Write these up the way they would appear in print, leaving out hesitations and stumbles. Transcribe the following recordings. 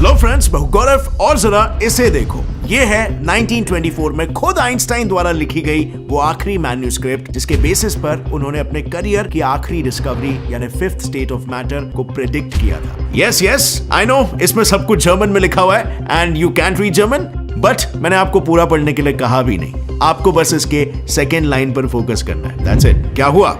लो friends, मैं गौरव और जरा इसे देखो। ये है 1924 में खुद आइंस्टाइन द्वारा लिखी गई वो आखिरी मैन्युस्क्रिप्ट जिसके बेसिस पर उन्होंने अपने करियर की आखिरी डिस्कवरी यानी फिफ्थ स्टेट ऑफ मैटर को प्रेडिक्ट किया था। यस आई नो, इसमें सब कुछ जर्मन में लिखा हुआ है and you can't read German, but मैंने आपको पूरा पढ़ने के लिए कहा भी नहीं, आपको बस इसके सेकेंड लाइन पर फोकस करना है। That's it. क्या हुआ?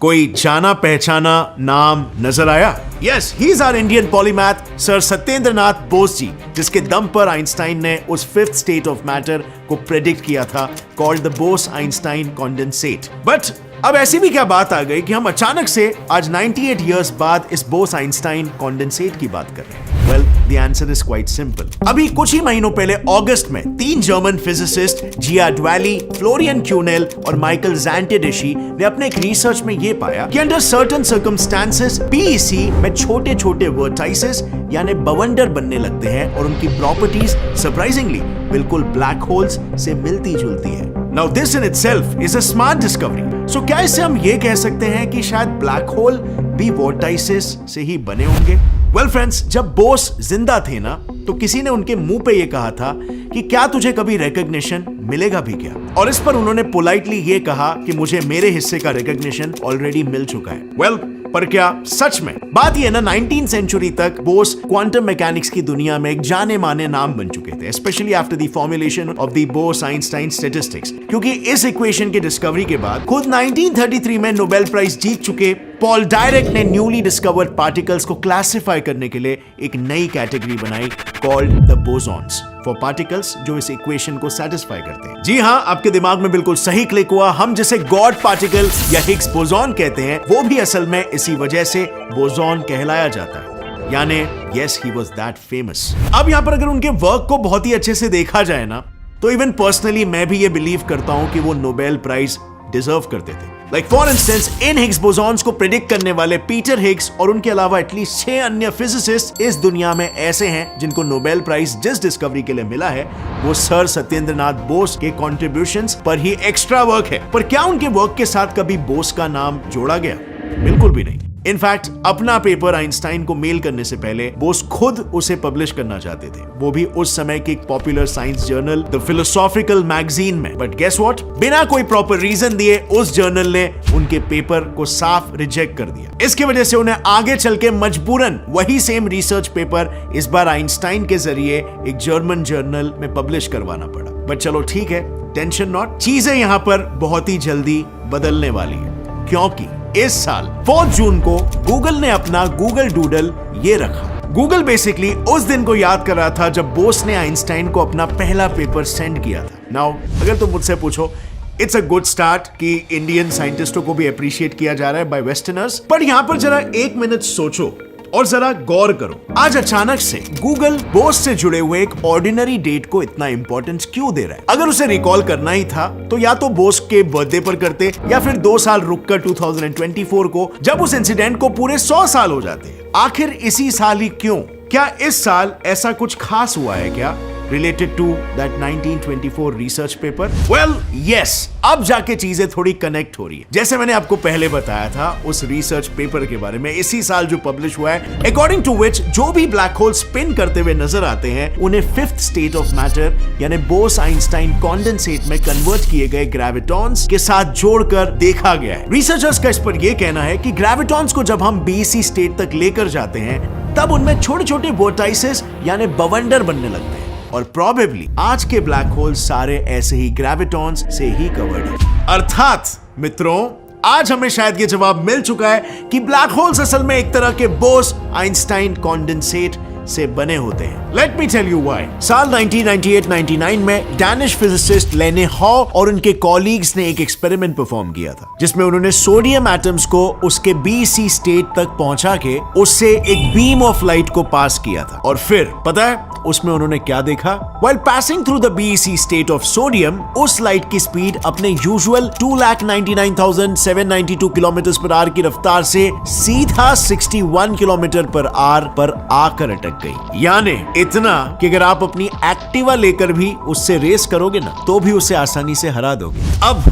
कोई जाना पहचाना नाम नजर आया? Yes, he is our Indian polymath sir Satyendranath Bose ji, जिसके दम पर आइंस्टाइन ने उस फिफ्थ स्टेट ऑफ मैटर को प्रेडिक्ट किया था, called the Bose Einstein condensate. But अब ऐसी भी क्या बात आ गई कि हम अचानक से आज 98 इयर्स बाद इस बोस आइंस्टाइन कॉन्डेंसेट की बात कर रहे हैं? Well, the answer is quite simple. अभी कुछ ही महीनों पहले अगस्त में 3 जर्मन फिजिसिस्ट जिया ड्वाली, फ्लोरियन क्यूनेल और माइकल ज़ैंटेडिशी ने अपने एक रिसर्च में ये पाया कि अंडर सर्टेन सर्कमस्टेंसेस पीईसी में छोटे छोटे वर्टाइसेस यानी बवंडर बनने लगते हैं और उनकी प्रॉपर्टीज सरप्राइजिंगली बिल्कुल ब्लैक होल्स से मिलती जुलती है। Now this in itself is a smart discovery. So क्या इससे हम ये कह सकते हैं कि शायद ब्लैक होल भी वोर्टाइसिस से ही बने होंगे? वेल फ्रेंड्स, जब बोस जिंदा थे ना, तो किसी ने उनके मुंह पे ये कहा था कि क्या तुझे कभी रिकॉग्निशन मिलेगा भी क्या? और इस पर उन्होंने पोलाइटली ये कहा कि मुझे मेरे हिस्से का रिकॉग्निशन ऑलरेडी मिल चुका है। वेल, पर क्या सच में? बात ये ना, 19th सेंचुरी तक बोस क्वांटम मैकेनिक्स की दुनिया में एक जाने माने नाम बन चुके थे, specially after the formulation of the Bose Einstein statistics, क्योंकि इस इक्वेशन की डिस्कवरी के बाद खुद 1933 में नोबेल प्राइज जीत चुके पॉल डायरेक्ट ने न्यूली डिस्कवर्ड पार्टिकल्स को क्लासिफाई करने के लिए एक नई कैटेगरी बनाई, called the bosons, for particles जो इस इक्वेशन को सेटिस्फाई करते हैं। जी हाँ, आपके दिमाग में बिल्कुल सही क्लिक हुआ। हम जिसे गॉड पार्टिकल या हिग्स बोसॉन कहते हैं, वो भी असल में इसी वजह से बोसॉन कहलाया जाता है, यानी yes, he was that famous. अब यहाँ पर अगर उनके वर्क को बहुत ही अच्छे से देखा जाए ना, तो इवन पर्सनली मैं भी ये बिलीव करता हूं कि वो नोबेल प्राइज डिजर्व करते थे। Like for instance, in Higgs bosons को प्रेडिक्ट करने वाले पीटर हिग्स और उनके अलावा एटलीस्ट 6 अन्य फिजिसिस्ट इस दुनिया में ऐसे हैं जिनको नोबेल प्राइज जिस डिस्कवरी के लिए मिला है वो सर सत्येंद्रनाथ बोस के कॉन्ट्रीब्यूशंस पर ही एक्स्ट्रा वर्क है। पर क्या उनके वर्क के साथ कभी बोस का नाम जोड़ा गया? बिल्कुल भी नहीं। इनफैक्ट अपना पेपर आइंस्टाइन को मेल करने से पहले बोस खुद उसे पब्लिश करना चाहते थे, वो भी उस समय की एक popular science journal the philosophical magazine में। बट गेस व्हाट, बिना कोई प्रॉपर रीजन दिए उस जर्नल ने उनके पेपर को साफ रिजेक्ट कर दिया। इसकी वजह से उन्हें आगे चल के मजबूरन वही सेम रिसर्च पेपर इस बार आइंस्टाइन के जरिए एक जर्मन जर्नल में पब्लिश करवाना पड़ा। बट चलो ठीक है, टेंशन नॉट, चीजें यहां पर बहुत ही जल्दी बदलने वाली है, क्योंकि इस साल 4 जून को गूगल ने अपना गूगल डूडल ये रखा। गूगल बेसिकली उस दिन को याद कर रहा था जब बोस ने आइंस्टाइन को अपना पहला पेपर सेंड किया था। नाउ अगर तुम मुझसे पूछो, इट्स अ गुड स्टार्ट कि इंडियन साइंटिस्टों को भी अप्रिशिएट किया जा रहा है बाय वेस्टर्नर्स, पर यहां पर जरा 1 मिनट सोचो और जरा गौर करो, आज अचानक से गूगल बोस से जुड़े हुए एक ऑर्डिनरी डेट को इतना इंपॉर्टेंस क्यों दे रहा है? अगर उसे रिकॉल करना ही था तो या तो बोस के बर्थडे पर करते या फिर 2 साल रुककर 2024 को, जब उस इंसिडेंट को पूरे 100 साल हो जाते। आखिर इसी साल ही क्यों? क्या इस साल ऐसा कुछ खास हुआ है क्या related to that 1924 research paper? Well, yes, अब जाके चीजें थोड़ी कनेक्ट हो रही है। जैसे मैंने आपको पहले बताया था उस रिसर्च पेपर के बारे में, इसी साल जो पब्लिश हुआ है, अकॉर्डिंग टू विच जो भी ब्लैक होल स्पिन करते हुए नजर आते हैं उन्हें फिफ्थ स्टेट ऑफ मैटर यानी बोस आइंस्टाइन कॉन्डेंसेट में कन्वर्ट किए गए ग्रेविटॉन्स के साथ जोड़कर देखा गया है। रिसर्चर्स का इस पर यह कहना है कि ग्रेविटॉन्स को जब हम बीसी स्टेट तक लेकर जाते हैं तब उनमें छोटे छोटे वोर्टाइसेस यानी बवंडर बनने लगते हैं, और प्रोबेबली आज के ब्लैक होल सारे ऐसे ही ग्रेविटॉन्स से ही कवर्ड है। अर्थात मित्रों, आज हमें शायद ये जवाब मिल चुका है कि ब्लैक होल्स असल में एक तरह के बोस आइंस्टाइन कॉन्डेंसेट से बने होते हैं। Let me tell you why. साल 1998-99 में डैनिश फिजिसिस्ट लेने हॉ और उनके कॉलीग्स ने एक एक्सपेरिमेंट परफॉर्म किया था जिसमें उन्होंने सोडियम एटम्स को उसके बीसी स्टेट तक पहुंचा के उससे एक बीम ऑफ लाइट को पास किया था। और फिर पता है उसमें उन्होंने क्या देखा? While passing through the BEC state of sodium, उस लाइट की स्पीड अपने यूजुअल 2,99,792 किलोमीटर पर आवर की रफ्तार से सीधा 61 किलोमीटर पर आवर पर आकर अटक तक गई, यानी इतना कि अगर आप अपनी एक्टिवा लेकर भी उससे रेस करोगे ना तो भी उसे आसानी से हरा दोगे। अब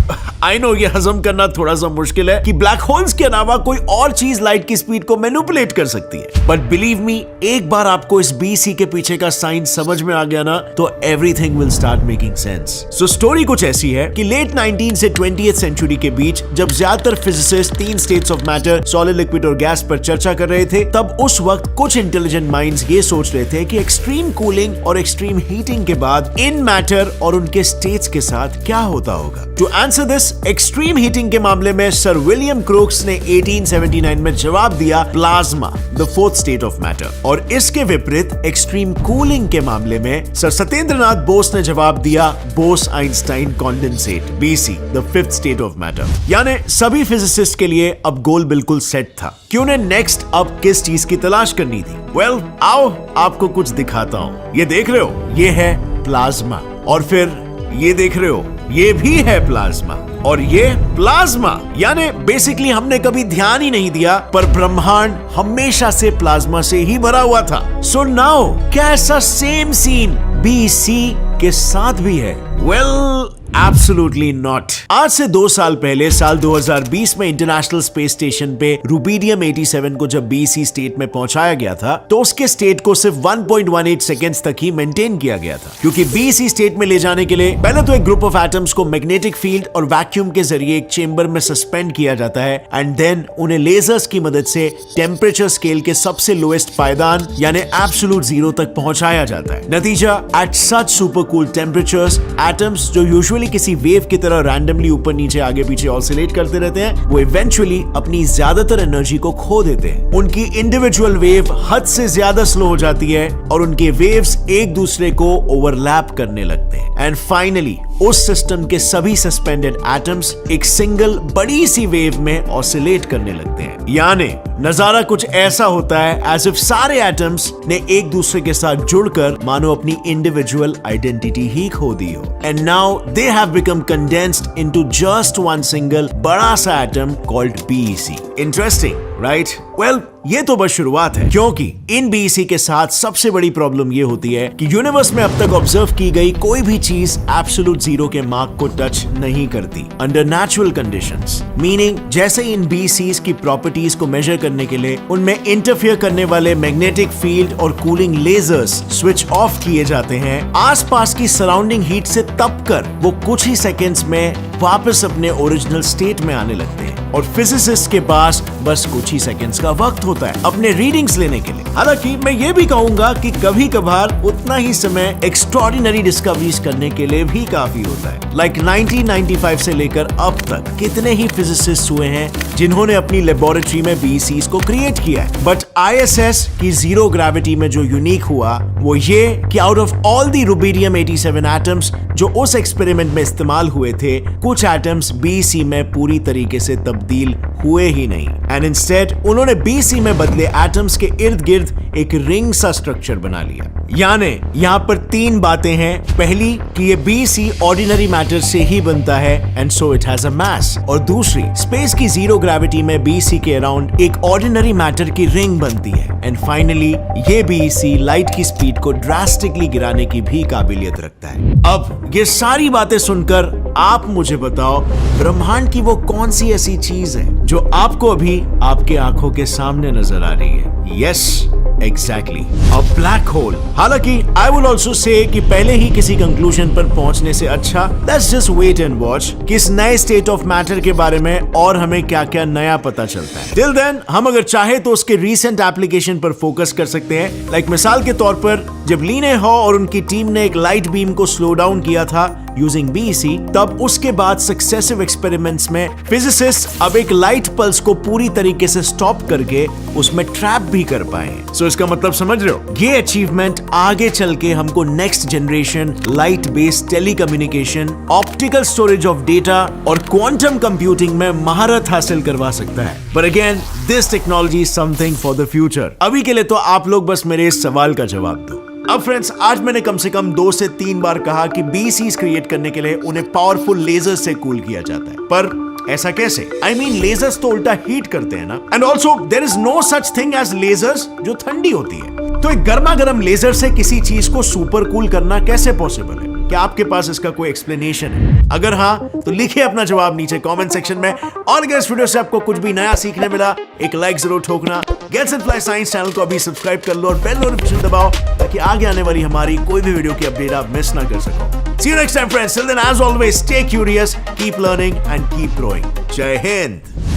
आई नो ये हजम करना थोड़ा सा मुश्किल है कि ब्लैक होल्स के अलावा कोई और चीज लाइट की स्पीड को मैनिपुलेट कर सकती है, बट बिलीव मी, एक बार आपको इस BC के पीछे का साइंस समझ में आ गया ना तो everything will start making sense. So story कुछ ऐसी है कि लेट 19th से 20th सेंचुरी के बीच जब ज्यादातर physicist 3 states of matter, solid, liquid और गैस पर चर्चा कर रहे थे, तब उस वक्त कुछ इंटेलिजेंट माइंड्स ये सोच रहे थे कि एक्सट्रीम कूलिंग और एक्सट्रीम हीटिंग के बाद इन मैटर और उनके स्टेट्स के साथ क्या होता होगा। To answer this, extreme heating के मामले में सर विलियम क्रोक्स ने 1879 में जवाब दिया plasma, the 4th state of matter, और इसके विपरीत एक्सट्रीम कूलिंग के मामले में सर सत्येंद्रनाथ बोस ने जवाब दिया Bose Einstein condensate, BC, the 5th state of matter. यानी सभी फिजिसिस्ट के लिए अब गोल बिल्कुल सेट था कि उन्हें नेक्स्ट अब किस चीज की तलाश करनी थी। वेल, आओ आपको कुछ दिखाता हूं। ये देख रहे हो, ये है प्लाज्मा, और फिर ये देख रहे हो, ये भी है प्लाज्मा, और ये प्लाज्मा। यानी बेसिकली हमने कभी ध्यान ही नहीं दिया, पर ब्रह्मांड हमेशा से प्लाज्मा से ही भरा हुआ था। सो नाउ क्या ऐसा सेम सीन BC के साथ भी है? Well, absolutely not. आज से 2 साल पहले साल 2020 में इंटरनेशनल स्पेस स्टेशन पे रुबीडियम 87 को जब BC स्टेट में पहुंचाया गया था तो उसके स्टेट को सिर्फ 1.18 सेकेंड्स तक ही मेंटेन किया गया था, क्योंकि BC स्टेट में ले जाने के लिए पहले तो एक ग्रुप ऑफ एटम्स को मैग्नेटिक फील्ड और वैक्यूम के जरिए एक चेंबर में सस्पेंड किया जाता है, एंड देन उन्हें लेजर्स की मदद से टेम्परेचर स्केल के सबसे लोएस्ट पायदान यानी एब्सोल्यूट 0 तक पहुंचाया जाता है। नतीजा, at such super cool temperatures, atoms जो यूजुअली किसी वेव की तरह रैंडमली ऊपर नीचे आगे पीछे ऑसिलेट करते रहते हैं, वो इवेंचुअली अपनी ज्यादातर एनर्जी को खो देते हैं। उनकी इंडिविजुअल वेव हद से ज्यादा स्लो हो जाती है और उनके वेव्स एक दूसरे को ओवरलैप करने लगते हैं, एंड फाइनली उस सिस्टम के सभी सस्पेंडेड एटम्स एक सिंगल बड़ी सी वेव में ऑसिलेट करने लगते हैं। यानी नजारा कुछ ऐसा होता है एज इफ सारे एटम्स ने एक दूसरे के साथ जुड़कर मानो अपनी इंडिविजुअल आइडेंटिटी ही खो दी हो, and now they have become condensed into just one single बड़ा सा atom called BC। Interesting, right? Well, ये तो बस शुरुआत है, क्योंकि इन BC के साथ सबसे बड़ी प्रॉब्लम ये होती है कि यूनिवर्स में अब तक ऑब्जर्व की गई कोई भी चीज एब्सोल्यूट 0 के मार्क को टच नहीं करती अंडर नेचुरल कंडीशंस। मीनिंग, जैसे इन BCs की प्रॉपर्टीज को मेजर करने के लिए उनमें इंटरफियर करने वाले मैग्नेटिक फील्ड और कूलिंग लेजर्स स्विच ऑफ किए जाते हैं, आसपास की सराउंडिंग हीट से तपकर वो कुछ ही सेकेंड्स में वापस अपने ओरिजिनल स्टेट में आने लगते हैं, और फिजिसिस्ट के पास बस कुछ ही सेकंड्स का वक्त होता है अपने रीडिंग्स लेने के लिए। हालांकि मैं ये भी कहूंगा कि कभी कभार उतना ही समय एक्स्ट्रॉर्डिनरी डिस्कवरीज करने के लिए भी काफी होता है। लाइक 1995 से लेकर अब तक कितने ही फिजिसिस्ट हुए हैं जिन्होंने अपनी लेबोरेटरी में BCs को क्रिएट किया है, बट ISS की 0 ग्रेविटी में जो यूनिक हुआ वो ये कि out of all the rubidium 87 atoms जो उस एक्सपेरिमेंट में इस्तेमाल हुए थे, कुछ एटम्स BC में पूरी तरीके से तब्दील हुए ही नहीं, एंड इंस्टेड उन्होंने BC में बदले एटम्स के इर्द गिर्द एक रिंग सा स्ट्रक्चर बना लिया। यानी यहाँ पर 3 बातें हैं। पहली कि ये BC ऑर्डिनरी मैटर से ही बनता है and so it has a mass, और दूसरी स्पेस की 0 ग्रेविटी में BC के अराउंड एक ऑर्डिनरी मैटर की रिंग बनती है, एंड फाइनली ये BC लाइट की स्पीड को ड्रास्टिकली गिराने की भी काबिलियत रखता है। अब ये सारी बातें सुनकर आप मुझे बताओ, ब्रह्मांड की वो कौन सी ऐसी चीज है जो आपको अभी आपके आंखों के सामने नजर आ रही है? यस, एग्जैक्टली, अ ब्लैक होल। हालांकि आई विल ऑल्सो से कि पहले ही किसी कंक्लूजन पर पहुंचने से अच्छा let's just wait and watch कि इस नए स्टेट ऑफ मैटर के बारे में और हमें क्या क्या नया पता चलता है। टिल देन हम अगर चाहे तो उसके रीसेंट एप्लीकेशन पर फोकस कर सकते हैं। लाइक मिसाल के तौर पर जब लीने हॉ और उनकी टीम ने एक लाइट बीम को स्लो डाउन किया था यूजिंग BC, तब उसके बाद सक्सेसिव एक्सपेरिमेंट्स में फिजिसिस्ट अब एक लाइट पल्स को पूरी तरीके से स्टॉप करके उसमें ट्रैप भी कर पाए। सो इसका मतलब समझ रहे हो, ये अचीवमेंट आगे चल के हमको next generation light based telecommunication, optical storage of data और क्वांटम कंप्यूटिंग में महारत हासिल करवा सकता है। But again, this technology is something for the future. अभी के लिए तो आप लोग बस मेरे इस सवाल का जवाब दो। अब फ्रेंड्स, आज मैंने कम से कम 2 से 3 बार कहा कि BCs क्रिएट करने के लिए उन्हें पावरफुल लेजर से कूल किया जाता है, पर ऐसा कैसे? I mean, लेजर्स तो उल्टा हीट करते हैं ना। And also there is no such thing as lasers जो ठंडी होती है। तो एक गर्मा गर्म लेजर से किसी चीज को सुपर कूल करना कैसे पॉसिबल है? क्या आपके पास इसका कोई एक्सप्लेनेशन है? अगर हाँ तो लिखिए अपना जवाब नीचे कमेंट सेक्शन में। और अगर इस वीडियो से आपको कुछ भी नया सीखने मिला, एक लाइक जरूर ठोकना। Gets and fly science channel को अभी सब्सक्राइब कर लो और बेल नोटिफिकेशन दबाओ ताकि आगे आने वाली हमारी कोई भी वीडियो की अपडेट आप मिस ना कर सको। See you next time friends. Till then, as always, stay curious, keep learning and keep growing. Jai Hind.